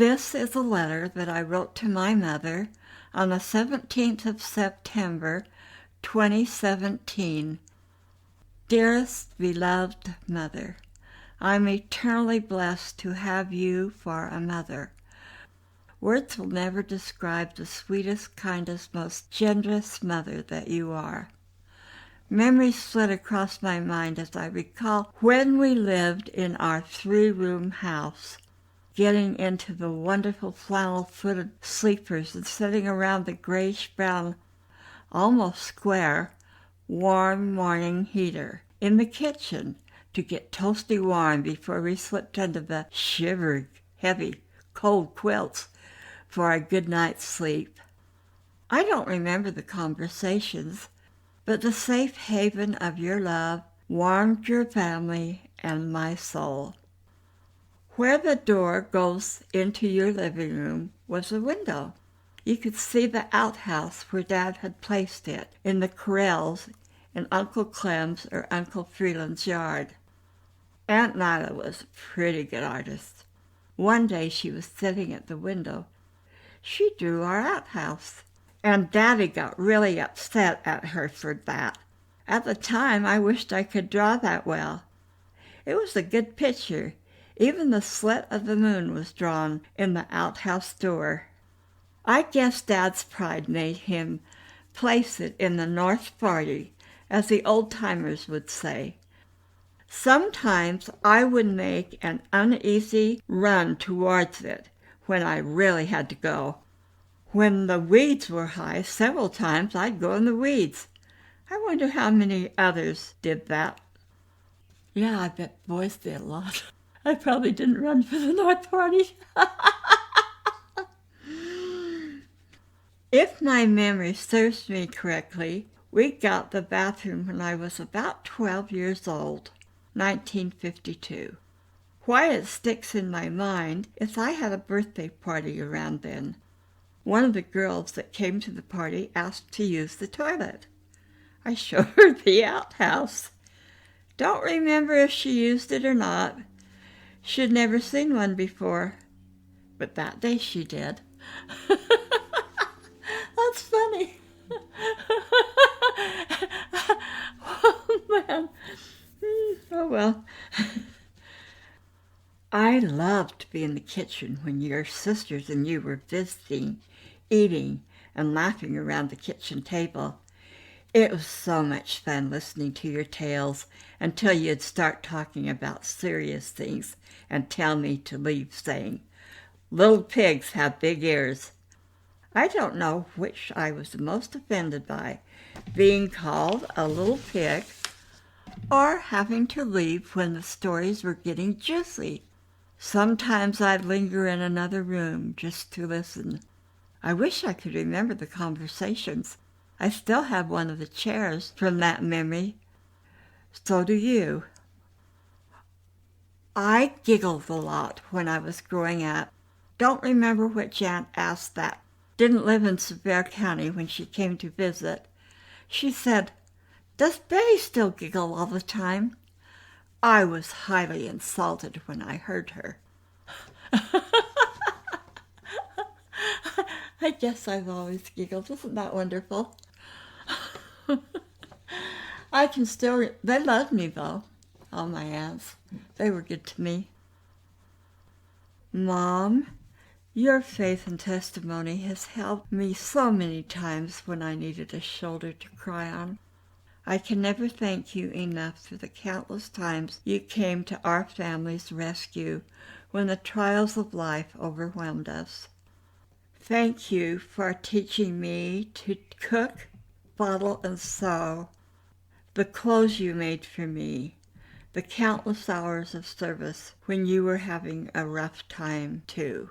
This is a letter that I wrote to my mother on the 17th of September, 2017. Dearest, beloved mother, I'm eternally blessed to have you for a mother. Words will never describe the sweetest, kindest, most generous mother that you are. Memories flit across my mind as I recall when we lived in our 3-room house, getting into the wonderful flannel-footed sleepers and sitting around the grayish-brown, almost square, warm morning heater in the kitchen to get toasty warm before we slipped under the shivering, heavy, cold quilts for a good night's sleep. I don't remember the conversations, but the safe haven of your love warmed your family and my soul. Where the door goes into your living room was a window. You could see the outhouse where Dad had placed it in the corrals in Uncle Clem's or Uncle Freeland's yard. Aunt Nyla was a pretty good artist. One day she was sitting at the window. She drew our outhouse, and Daddy got really upset at her for that. At the time, I wished I could draw that well. It was a good picture. Even the slit of the moon was drawn in the outhouse door. I guess Dad's pride made him place it in the North 40, as the old-timers would say. Sometimes I would make an uneasy run towards it when I really had to go. When the weeds were high, several times I'd go in the weeds. I wonder how many others did that. Yeah, I bet boys did a lot. I probably didn't run for the North 40. If my memory serves me correctly, we got the bathroom when I was about 12 years old, 1952. Why it sticks in my mind is I had a birthday party around then. One of the girls that came to the party asked to use the toilet. I showed her the outhouse. Don't remember if she used it or not. She'd never seen one before, but that day she did. That's funny. Oh, man. Oh, well. I loved to be in the kitchen when your sisters and you were visiting, eating, and laughing around the kitchen table. It was so much fun listening to your tales until you'd start talking about serious things and tell me to leave saying, "Little pigs have big ears." I don't know which I was the most offended by, being called a little pig or having to leave when the stories were getting juicy. Sometimes I'd linger in another room just to listen. I wish I could remember the conversations. I still have one of the chairs from that memory. So do you. I giggled a lot when I was growing up. Don't remember which aunt asked that. Didn't live in Sevier County when she came to visit. She said, "Does Betty still giggle all the time?" I was highly insulted when I heard her. I guess I've always giggled. Isn't that wonderful? I can still... They loved me, though, all my aunts. They were good to me. Mom, your faith and testimony has helped me so many times when I needed a shoulder to cry on. I can never thank you enough for the countless times you came to our family's rescue when the trials of life overwhelmed us. Thank you for teaching me to cook, bottle, and sew, the clothes you made for me, the countless hours of service when you were having a rough time, too.